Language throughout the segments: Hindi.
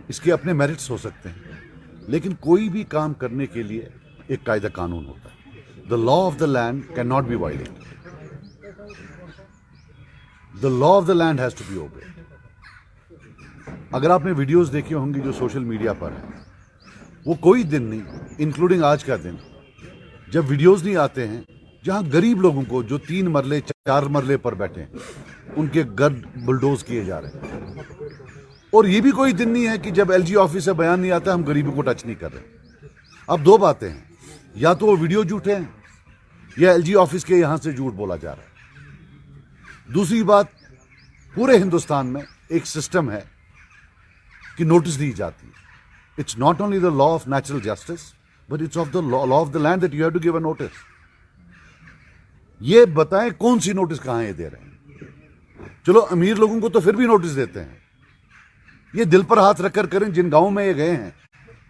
इसके अपने मेरिट्स हो सकते हैं, लेकिन कोई भी काम करने के लिए एक कायदा कानून होता है। The law of the land can not be violated, the law of the land has to be obeyed. अगर आपने वीडियोस देखी होंगी जो सोशल मीडिया पर है, वो कोई दिन नहीं, इंक्लूडिंग आज का दिन, जब वीडियोस नहीं आते हैं जहां गरीब लोगों को जो 3 मरले 4 मरले पर बैठे हैं उनके घर बुलडोज किए जा रहे हैं। और ये भी कोई दिन नहीं है कि जब एलजी ऑफिस से बयान नहीं आता हम गरीबों को टच नहीं कर रहे। अब 2 बातें हैं, या तो वो वीडियो झूठे हैं या एलजी ऑफिस के यहां से झूठ बोला जा रहा है। दूसरी बात, पूरे हिंदुस्तान में एक सिस्टम है कि नोटिस दी जाती है। It's not only the law of natural justice but it's of the law of the land that you have to give a notice. ये बताएं कौन सी नोटिस कहां ये दे रहे हैं। चलो अमीर लोगों को तो फिर भी नोटिस देते हैं, ये दिल पर हाथ रखकर करें, जिन गांवों में ये गए हैं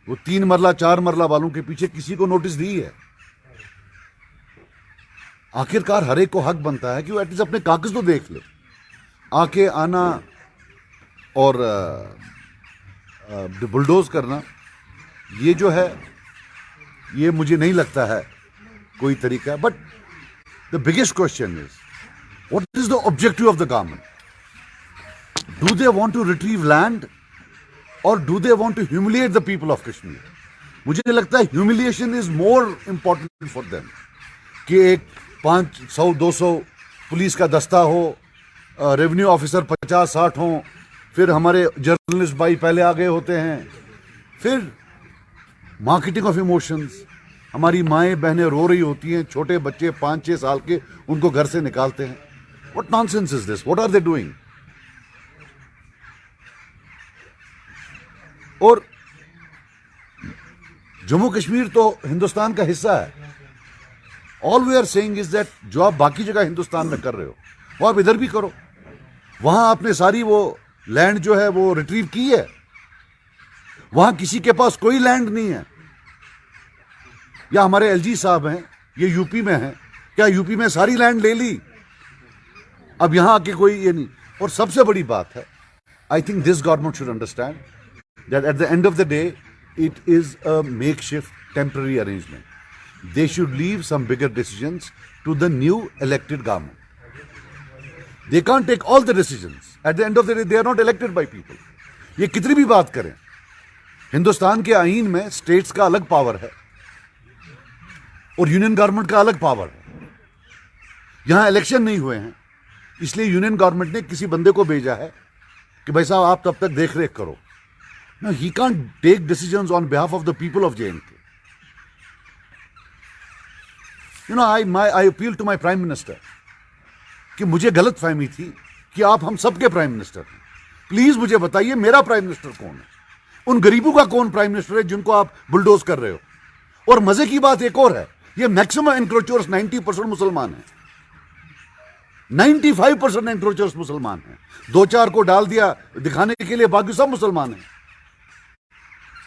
वो 3 मरला 4 मरला वालों के पीछे किसी को नोटिस दी है। आखिरकार हर एक को हक बनता है कि वो एटलीस्ट अपने कागज तो देख ले। आके आना और बुलडोज करना, ये जो है ये मुझे नहीं लगता है कोई तरीका। But the biggest question is what is the objective of the government? Do they want to retrieve land और do they want to humiliate the people of Kashmir? मुझे लगता है humiliation is more important for them कि एक 500-200 पुलिस का दस्ता हो, रेवेन्यू ऑफिसर 50-60 हों, फिर हमारे जर्नलिस्ट भाई पहले आ गए होते हैं, फिर मार्केटिंग ऑफ इमोशंस, हमारी माएँ बहनें रो रही होती हैं, छोटे बच्चे 5-6 साल के उनको घर से निकालते हैं। What nonsense is this? What are they doing? और जम्मू कश्मीर तो हिंदुस्तान का हिस्सा है। All we are saying is that जो आप बाकी जगह हिंदुस्तान में कर रहे हो वो आप इधर भी करो। वहां आपने सारी वो लैंड जो है वो रिट्रीव की है, वहां किसी के पास कोई लैंड नहीं है। या हमारे एलजी साहब हैं, ये यूपी में हैं, क्या यूपी में सारी लैंड ले ली? अब यहां आके कोई ये नहीं। और सबसे बड़ी बात है, I think this government should understand that at the end of the day it is a makeshift temporary arrangement. They should leave some bigger decisions to the new elected government. They can't take all the decisions. At the end of the day they are not elected by people. ये कितनी भी बात करें, हिंदुस्तान के आईन में स्टेट्स का अलग पावर है और यूनियन गवर्नमेंट का अलग पावर है। यहां इलेक्शन नहीं हुए हैं, इसलिए यूनियन गवर्नमेंट ने किसी बंदे को भेजा है कि भाई साहब आप तब तक देख रेख करो। No, he can't take decisions on behalf of the people of J&K. You know, I appeal to my Prime Minister कि मुझे गलत फहमी थी कि आप हम सबके प्राइम मिनिस्टर हैं। प्लीज मुझे बताइए मेरा प्राइम मिनिस्टर कौन है? उन गरीबों का कौन प्राइम मिनिस्टर है जिनको आप बुलडोज कर रहे हो? और मजे की बात एक और है, ये मैक्सिमम एनक्रोचर्स 90% मुसलमान हैं, 95% एनक्रोचर्स मुसलमान हैं। 2-4 को डाल दिया दिखाने के लिए, बाकी सब मुसलमान हैं।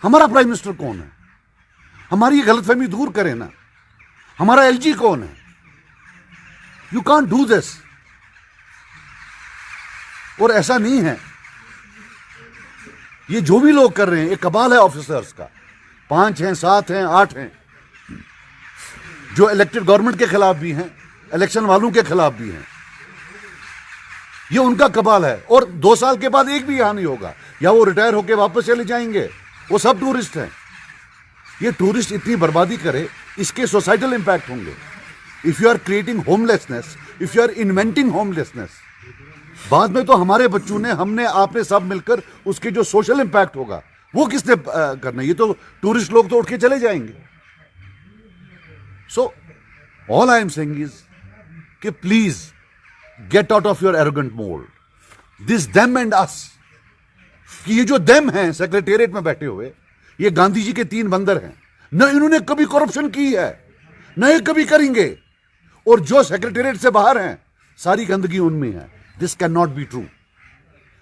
हमारा प्राइम मिनिस्टर कौन है? हमारी ये गलतफहमी दूर करें ना। हमारा एलजी कौन है? You can't do this. और ऐसा नहीं है, ये जो भी लोग कर रहे हैं एक कबाल है ऑफिसर्स का। 5 हैं, 7 हैं, 8 हैं, जो इलेक्टेड गवर्नमेंट के खिलाफ भी हैं, इलेक्शन वालों के खिलाफ भी हैं। ये उनका कबाल है। और 2 साल के बाद एक भी यहां नहीं होगा, या वो रिटायर होकर वापस चले जाएंगे। वो सब टूरिस्ट हैं। ये टूरिस्ट इतनी बर्बादी करे, इसके सोसाइटल इंपैक्ट होंगे। If you are creating homelessness, if you are inventing homelessness, बाद में तो हमारे बच्चों ने, हमने, आपने सब मिलकर उसके जो सोशल इंपैक्ट होगा वो किसने करना? ये तो टूरिस्ट लोग तो उठ के चले जाएंगे। So all I am saying is कि please get out of your arrogant mould. This them and us, कि ये जो देम हैं सेक्रेटेरिएट में बैठे हुए, ये गांधी जी के 3 बंदर हैं। न इन्होंने कभी करप्शन की है, न ये कभी करेंगे। और जो सेक्रेटेरिएट से बाहर हैं, सारी गंदगी उनमें है। This can not be true.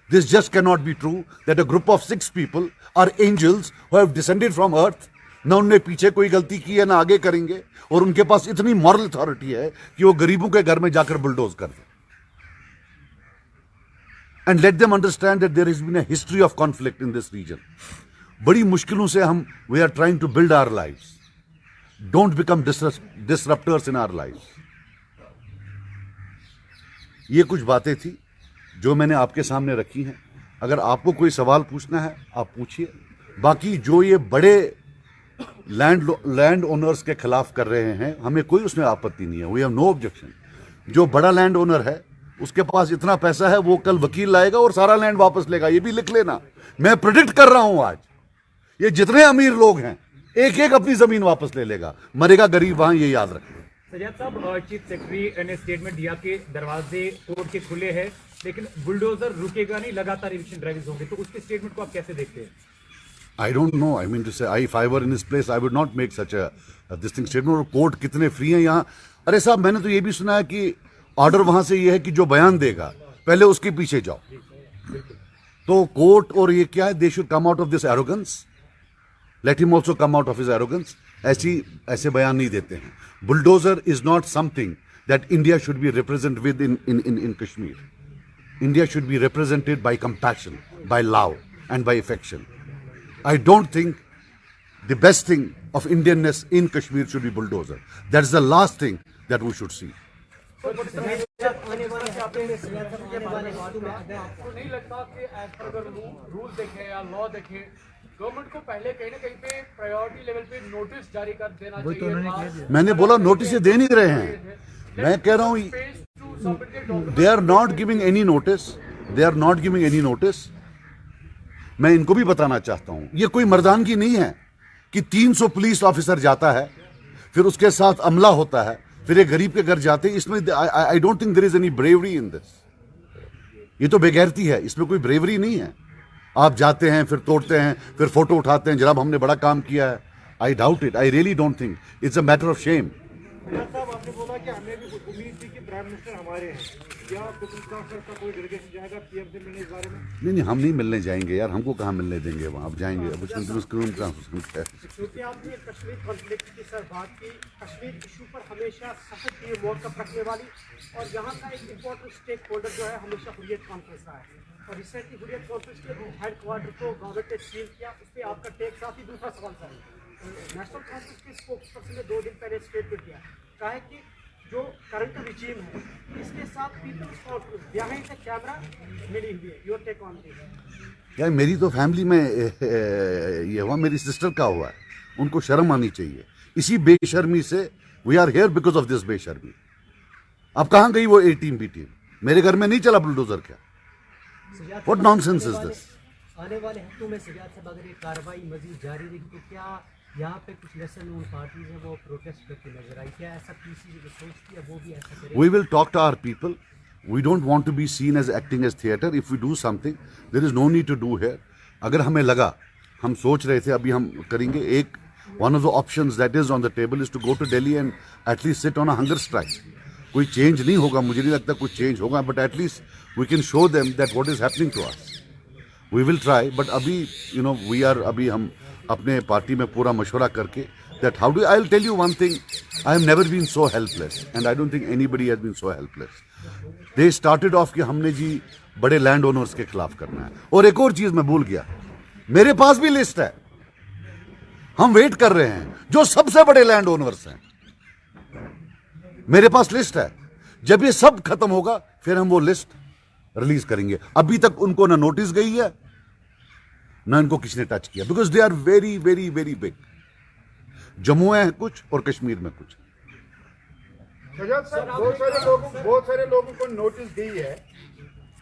This just can not be true that a group of 6 people are angels who have descended from earth. न उनने पीछे कोई गलती की है, ना आगे करेंगे। और उनके पास इतनी मॉरल अथॉरिटी है कि वो गरीबों के घर में जाकर बुलडोज कर दे। and let them understand that there has been a history of conflict in this region. बड़ी मुश्किलों से हम we are trying to build our lives. Don't become disruptors in our lives. ये कुछ बातें थी जो मैंने आपके सामने रखी हैं. अगर आपको कोई सवाल पूछना है आप पूछिए. बाकी जो ये बड़े लैंड ओनर्स के खिलाफ कर रहे हैं हमें कोई उसमें आपत्ति नहीं है. We have no objection. जो बड़ा लैंड ओनर है उसके पास इतना पैसा है वो कल वकील लाएगा और सारा लैंड वापस लेगा. ये भी लिख लेना. मैं प्रेडिक्ट कर रहा हूं आज ये जितने अमीर लोग हैं एक एक अपनी जमीन वापस ले लेगा. मरेगा गरीब वहां. ये याद रखें. सजाद साहब, चीफ सेक्रेटरी ने स्टेटमेंट दिया कि दरवाजे तोड़ के खुले हैं लेकिन बुलडोजर रुकेगा नहीं, लगातार इविक्शन ड्राइव्स होंगे. तो उसके स्टेटमेंट को आप कैसे देखते हैं? I don't know. I mean to say, if I were in his place, I would not make such a this thing statement. और कोर्ट कितने फ्री हैं यहाँ. अरे साहब, मैंने तो ये भी सुना है कि ऑर्डर वहां से ये है कि जो बयान देगा पहले उसके पीछे जाओ. तो कोर्ट और ये क्या है, they should come out of this arrogance. Let him also come out of his arrogance. ऐसे बयान नहीं देते हैं. Bulldozer is not something that India should be represent within Kashmir. India should be represented by compassion, by love and by affection. I don't think the best thing of Indianness in Kashmir should be bulldozer. That's the last thing that we should see. आपको नहीं लगता कि एज पर अगर रूल देखें या लॉ देखें, गवर्नमेंट को पहले कहीं ना कहीं पे प्रायोरिटी लेवल पे नोटिस जारी कर देना चाहिए? मैंने बोला नोटिस दे नहीं रहे हैं. मैं कह रहा हूं they are not giving any notice. They are not giving any notice. मैं इनको भी बताना चाहता हूं ये कोई मर्दानगी नहीं है कि 300 पुलिस ऑफिसर जाता है फिर उसके साथ अमला होता है फिर एक गरीब के घर जाते हैं. इसमें I don't think there is any bravery in this. ये तो बेगैरती है. इसमें कोई ब्रेवरी नहीं है. आप जाते हैं फिर तोड़ते हैं फिर फोटो उठाते हैं जनाब हमने बड़ा काम किया है. I doubt it. I really don't think it's a matter of shame. आपने बोला कि हमें भी उम्मीद थी कि प्राइम मिनिस्टर हमारे हैं. क्या का कोई डेलीगेशन जाएगा पीएम से मिलने इस बारे में? नहीं, हम नहीं मिलने जाएंगे यार. हमको कहाँ मिलने देंगे वहाँ. आप जाएंगे अब क्योंकि आपने कश्मीर कॉन्फ्लिक्ट की सर बात की. कश्मीर इशू पर हमेशा सख्त ये मौक़िफ़ रखने वाली और यहाँ का एक इम्पोर्टेंट स्टेक होल्डर जो है हमेशा हुर्रियत कॉन्फ्रेंस रहा है. और रिसेंटली हुर्रियत कॉन्फ्रेंस के हेड क्वार्टर को गवर्नमेंट ने सील किया. उस पर आपका टेक साथ ही दूसरा सवाल सर. नेशनल कॉन्फ्रेंस के स्पोक्स पर्सन ने 2 दिन पहले स्टेटमेंट दिया. कहा है कि जो करंट रिजीम है इसके साथ People's Conference behind the camera मिली हुई है. Your take on this? यार मेरी तो फैमिली में ये हुआ. मेरी सिस्टर का हुआ है. उनको शर्म आनी चाहिए. इसी बेशर्मी से we are here because of this बेशर्मी. अब कहाँ गई वो ए टीम बी टीम? मेरे घर में नहीं चला बुलडोजर. क्या व्हाट नॉनसेंस इज दिस? आने वाले हफ्तों में सजाद साहब अगर ये कार्रवाई मजीद जारी रही तो क्या यहाँ पे कुछ लेसन नोन पार्टीज हैं वो प्रोटेस्ट करके नजर आई? क्या ऐसा पीसी जो सोचती है वो भी ऐसा करे? We will talk to our people. We don't want to be seen as acting as theatre. If we do something, there is no need to do here. अगर हमें लगा, हम सोच रहे थे अभी हम करेंगे एक one of the options that is on the table is to go to Delhi and at least sit on a hunger strike. कोई change नहीं होगा. मुझे नहीं लगता कुछ change होगा. But at least we can show them that what is happening to us. We will try. But अभी we are अभी हम अपने पार्टी में पूरा मशवरा करके that how do I'll tell you one thing. I have never been so helpless and I don't think anybody has been so helpless. They started off कि हमने जी बड़े लैंड ओनर्स के खिलाफ करना है. और एक और चीज मैं भूल गया. मेरे पास भी लिस्ट है. हम वेट कर रहे हैं जो सबसे बड़े लैंड ओनर्स हैं. मेरे पास लिस्ट है. जब ये सब खत्म होगा फिर हम वो लिस्ट रिलीज करेंगे. अभी तक उनको ना नोटिस गई है ना इनको किसी ने टच किया. Because they are very very very big. Jammu है कुछ और कश्मीर में कुछ. सजाद साहब, बहुत सारे लोगों को नोटिस दी है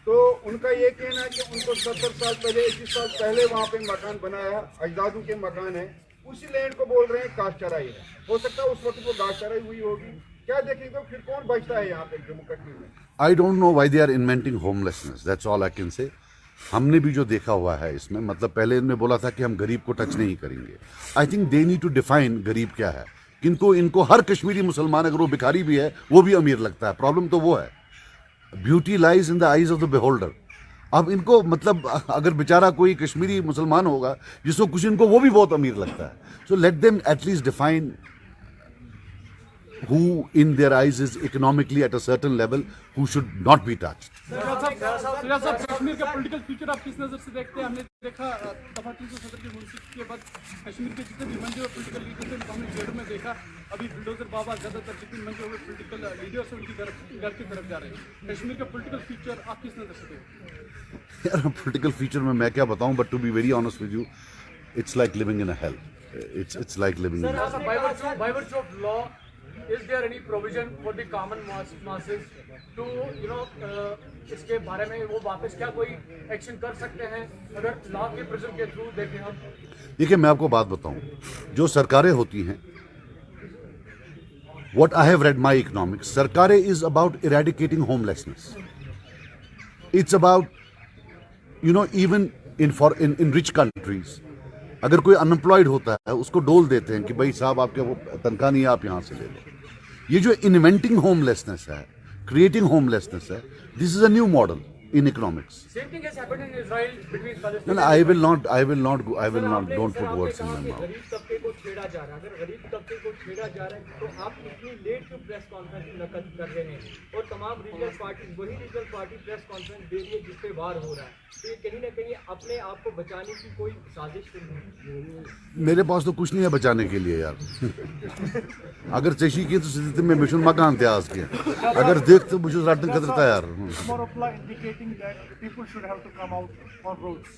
तो उनका ये कहना है कि उनको 70 साल पहले 21 साल पहले वहाँ पे मकान बनाया, अजदादों के मकान है, उसी लैंड को बोल रहे हैं काश्त चराई है. हो सकता है उस वक्त वो काश्त चराई हुई होगी. क्या देखेंगे तो फिर कौन बचता है यहाँ पे जम्मू कश्मीर में? I don't know why they are inventing homelessness. That's all I can say. हमने भी जो देखा हुआ है इसमें मतलब पहले इनने बोला था कि हम गरीब को टच नहीं करेंगे. I think they need to define गरीब क्या है. इनको हर कश्मीरी मुसलमान अगर वो भिखारी भी है वो भी अमीर लगता है. प्रॉब्लम तो वो है. Beauty lies in the eyes of the beholder. अब इनको मतलब अगर बेचारा कोई कश्मीरी मुसलमान होगा जिसको कुछ इनको वो भी बहुत अमीर लगता है. So let them at least define who in their eyes is economically at a certain level, who should not be touched. Sajad साहब, कश्मीर का पॉलिटिकल फ्यूचर आप किस नजर से देखते हैं? हमने देखा दफा 370 की मुंसिफ के बाद कश्मीर के जितने भी मंजे हुए पॉलिटिकल लीडर थे हमने जेल में देखा। अभी बुलडोजर बाबा ज्यादातर जितने मंजे हुए पॉलिटिकल लीडर्स हैं उनकी घर की तरफ जा रहे हैं। कश्मीर का पॉलिटिकल फ्यूचर आप किस नजर से देखते हैं? यार पॉलिटिकल फ्यूचर में मैं क्या बताऊं, but to be very honest with you, it's like living in a hell. It's like living in a hell. By virtue of law, is there any provision for the common masses to इसके बारे में वो वापस क्या कोई एक्शन कर सकते हैं अगर लॉ के प्रिज्म के थ्रू देखें हम? देखिए मैं आपको बात बताऊं, जो सरकारें होती हैं, what I have read my economics, सरकारें is about eradicating homelessness. It's about even in rich countries, अगर कोई अनएम्प्लॉयड होता है उसको डोल देते हैं कि भाई साहब आपके वो तनख्वाह नहीं है, आप यहां से ले लो. ये जो इन्वेंटिंग होमलेसनेस है, क्रिएटिंग होमलेसनेस है, this is a new model in economics. Same thing has happened in Israel between Palestine. No, I will not. Don't put words in my mouth. गरीब तबके को छेड़ा जा रहा है। अगर गरीब तबके को छेड़ा जा रहा है तो आप इतनी लेट क्यों प्रेस कॉन्फ्रेंस मुनक्कद कर रहे हैं? और तमाम रीजनल पार्टी, वही रीजनल पार्टी प्रेस कॉन्फ्रेंस दे रही है जिस पे वार हो रहा है। तो ये कहीं ना कहीं अपने आप को बचाने की कोई साजिश तो नहीं? मेरे पास तो कुछ नहीं है बचाने के लिए यार. अगर चेशी की तो सिद्धि में मिशन मकान इतिहास के, अगर देख तो मुझे राटन कदरता यार. More of like indicating that people should have to come out on roads.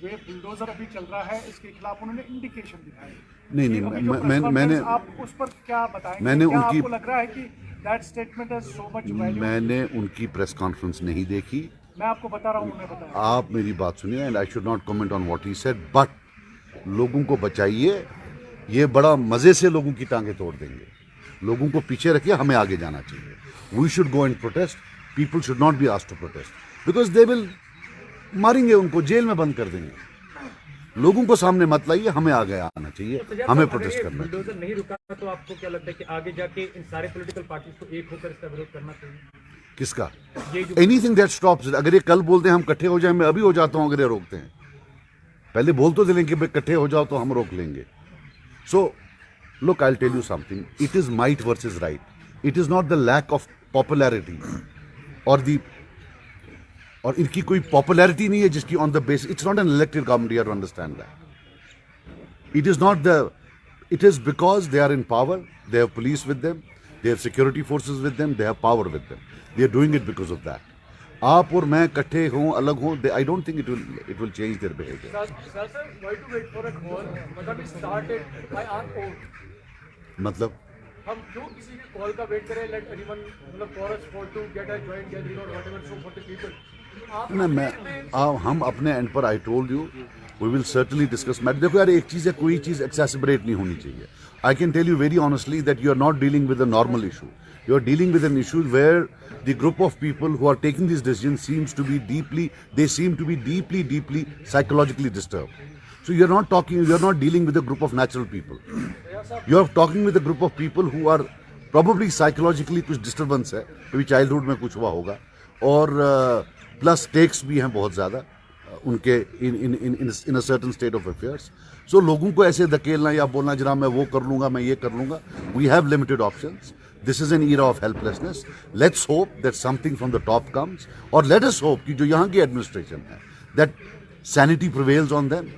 Way bulldozer अभी चल रहा है, इसके खिलाफ उन्होंने इंडिकेशन दिखाई. नहीं, मैंने आप उस पर क्या बताएंगे? मैंने क्या उनकी, आपको लग रहा है कि that statement has so much value? मैंने उनकी प्रेस कॉन्फ्रेंस नहीं देखी. मैं आपको बता रहा हूँ, उन्हें बताया. आप मेरी बात सुनिए, and I should not comment on what he said, but लोगों को बचाइए. ये बड़ा मजे से लोगों की टांगे तोड़ देंगे. लोगों को पीछे रखिए, हमें आगे जाना चाहिए. We should go and protest. People should not be asked to protest because they will, मारेंगे उनको, जेल में बंद कर देंगे. लोगों को सामने मत लाइए, हमें आगे आना चाहिए, हमें प्रोटेस्ट करना चाहिए. बुलडोजर नहीं रुका तो आपको क्या लगता है कि आगे जाके इन सारे पॉलिटिकल पार्टीज को एक होकर इसका विरोध करना चाहिए? किसका? Anything that stops. अगर ये कल बोलते हैं हम इकट्ठे हो जाए, मैं अभी हो जाता हूं. अगर ये रोकते हैं, पहले बोल तो दिलें कि भाई इकट्ठे हो जाओ तो हम रोक लेंगे. So look, I will tell you something. It is might versus right. It is not the lack of popularity और इनकी कोई पॉपुलैरिटी नहीं है जिसकी on the base. It's not an elected government, you understand that. It is not the, it is because they are in power, they have police with them, they have security forces with them, they have power with them. They are doing it because of that. आप और मैं इकट्ठे हों, अलग हों, आई don't think it will change their behaviour. Sir, why to wait for a call? मतलब we started by our own. मतलब हम क्यों किसी के कॉल का वेट करें? Let anyone मतलब for us for to get a joint gathering or whatever so for the people. हम अपने एंड पर, I told you, we will certainly discuss matter. देखो यार, एक चीज़ है, कोई चीज़ एक्सेसिबरेट नहीं होनी चाहिए. I can tell you very honestly that you are not dealing with a normal issue. You are dealing with an issue where the group of people who are taking these decisions seems to be deeply psychologically disturbed. So you are not dealing with a group of natural people. You are talking with a group of people who are probably psychologically कुछ disturbance है, कभी childhood में कुछ हुआ होगा, और plus stakes भी हैं बहुत ज़्यादा उनके in a certain state of affairs. So लोगों को ऐसे धकेलना या बोलना जरा मैं वो कर लूँगा, मैं ये कर लूँगा. We have limited options. This is an era of helplessness. Let's hope that something from the top comes, or let us hope कि जो यहाँ की administration है, that sanity prevails on them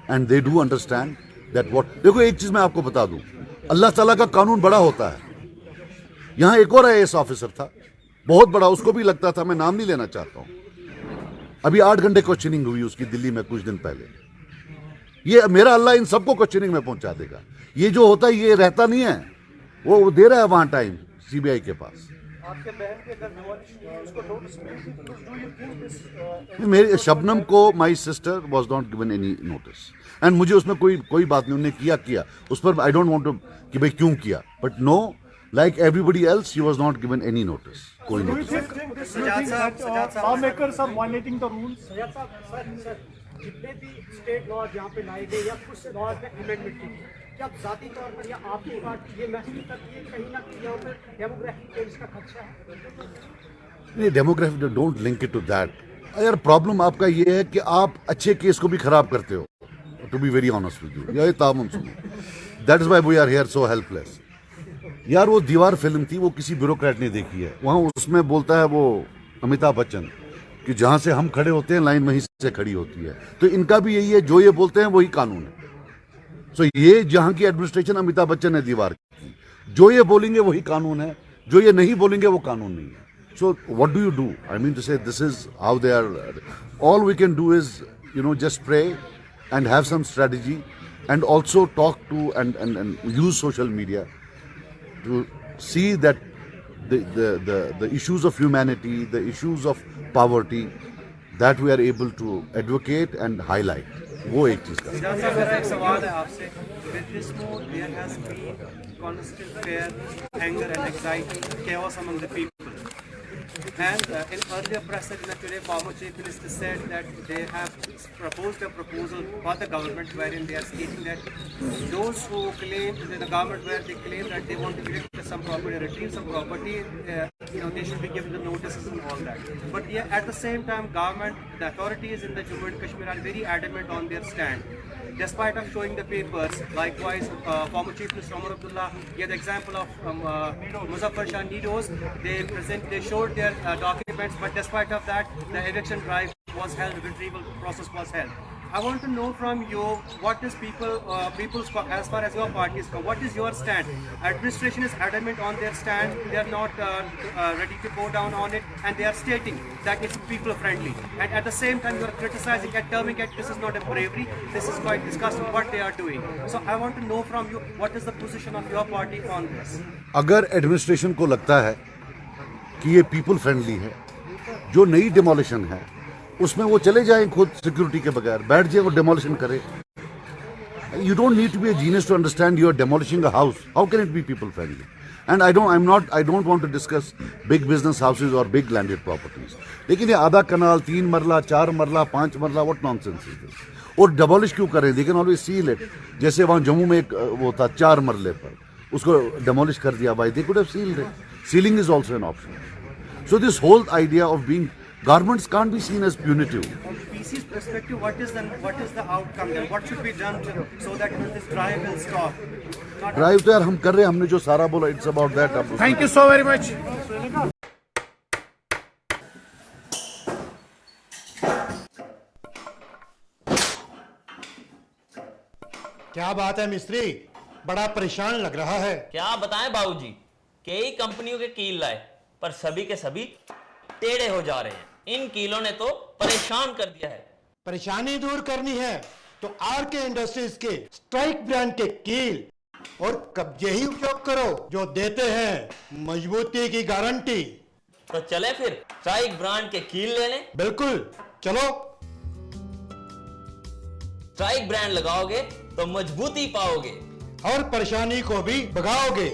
and they do understand that what. देखो एक चीज मैं आपको बता दूं, अल्लाह ताला का कानून बड़ा होता है. यहाँ एक और IAS ऑफिसर था, बहुत बड़ा, उसको भी लगता था, मैं नाम नहीं लेना चाहता हूँ, अभी 8 घंटे क्वेश्चनिंग हुई उसकी दिल्ली में कुछ दिन पहले. ये मेरा अल्लाह इन सबको क्वेश्चनिंग में पहुंचा देगा. ये जो होता है ये रहता नहीं है, वो दे रहा है वहां टाइम CBI के पास. आपके बहन के घर उसको नोटिस मिली थी, तो do you think this मेरे शबनम को my sister was not given any notice, and मुझे उसमें कोई बात नहीं, उन्होंने किया उस पर आई डोंट वांट टू कि भाई क्यों किया, but no, like everybody else she was not given any notice. कोई do you notice. think that lawmakers are violating the rules? Sajjad sahab, sir जितने भी स्टेट लॉ जहाँ पे लाए गए या कुछ लॉज में अमेंडमेंट की, क्या आप जाती तौर पर या आपकी पार्टी ये महसूस करती है कहीं ना कहीं यहाँ पर डेमोग्राफिक चेंज का खदशा है? नहीं, demography don't link it to that. यार प्रॉब्लम आपका ये है कि आप अच्छे केस को भी खराब करते हो, to be very honest with you. ये तामुन सुनो, that is why we are here so helpless. यार वो दीवार फिल्म थी, वो किसी ब्यूरोक्रेट ने देखी है। वहां उसमें बोलता है वो अमिताभ बच्चन कि जहां से हम खड़े होते हैं लाइन वहीं से खड़ी होती है। तो इनका भी यही है, जो ये बोलते हैं वही कानून है। सो ये जहां की एडमिनिस्ट्रेशन अमिताभ बच्चन है दीवार की, जो ये बोलेंगे वही कानून है, जो ये नहीं बोलेंगे वो कानून नहीं है। So what do you do? I mean to say this is how they are. All we can do is just pray and have some strategy, and also talk to and use social media to see that the issues of humanity, the issues of poverty, that we are able to advocate and highlight. वो एक चीज का मेरा एक सवाल है आपसे। With this move, there has been constant fear, anger and anxiety, chaos among the people. And in earlier press segment today, former Chief Minister said that they have proposed a proposal for the government wherein they are stating that those who claim, the government where they claim that they want to evict some property, retrieve some property, they should be given the notices and all that. But yeah, at the same time, government, the authorities in the Jammu and Kashmir are very adamant on their stand. Despite of showing the papers, likewise, former Chief Minister Omar Abdullah gave the example of Muzaffar Shah Nidos. They showed their documents, but despite of that, the eviction drive was held, retrieval process was held. I want to know from you, what is people's, as far as your party is concerned, what is your stand? Administration is adamant on their stand, they are not ready to go down on it, and they are stating that it's people friendly. And at the same time, you are criticizing and terming it, this is not a bravery, this is quite disgusting what they are doing. So I want to know from you, what is the position of your party on this? अगर एडमिनिस्ट्रेशन को लगता है कि ये पीपल फ्रेंडली है, जो नई डिमोलिशन है उसमें वो चले जाएं खुद सिक्योरिटी के बगैर, बैठ जाए वो डिमोलिशन करे। You don't need to be a genius to understand you are demolishing a house. How can it be people friendly? And I don't want to discuss big business houses or big landed properties. लेकिन ये आधा कनाल, 3 मरला, 4 मरला, 5 मरला, what nonsense is this? और demolish क्यों करें? They can always seal it. जैसे वहाँ जम्मू में एक वो था 4 मरले पर, उसको demolish कर दिया भाई, they could have sealed it. Sealing is also an option. So this whole idea of being governments can't be seen as punitive. From PC's perspective, what is the outcome then? What should be done so that this drive will stop? Drive तो यार हम कर रहे हैं, हमने जो सारा बोला it's about that. Thank you so very much. क्या बात है मिस्त्री, बड़ा परेशान लग रहा है। क्या बताएं बाबूजी, कई कंपनियों के कील लाए पर सभी के सभी टेढ़े हो जा रहे हैं। इन कीलों ने तो परेशान कर दिया है। परेशानी दूर करनी है तो आरके इंडस्ट्रीज के स्ट्राइक ब्रांड के कील और कब्जे ही उपयोग करो, जो देते हैं मजबूती की गारंटी। तो चले फिर स्ट्राइक ब्रांड के कील ले लें। बिल्कुल, चलो। स्ट्राइक ब्रांड लगाओगे तो मजबूती पाओगे और परेशानी को भी भगाओगे।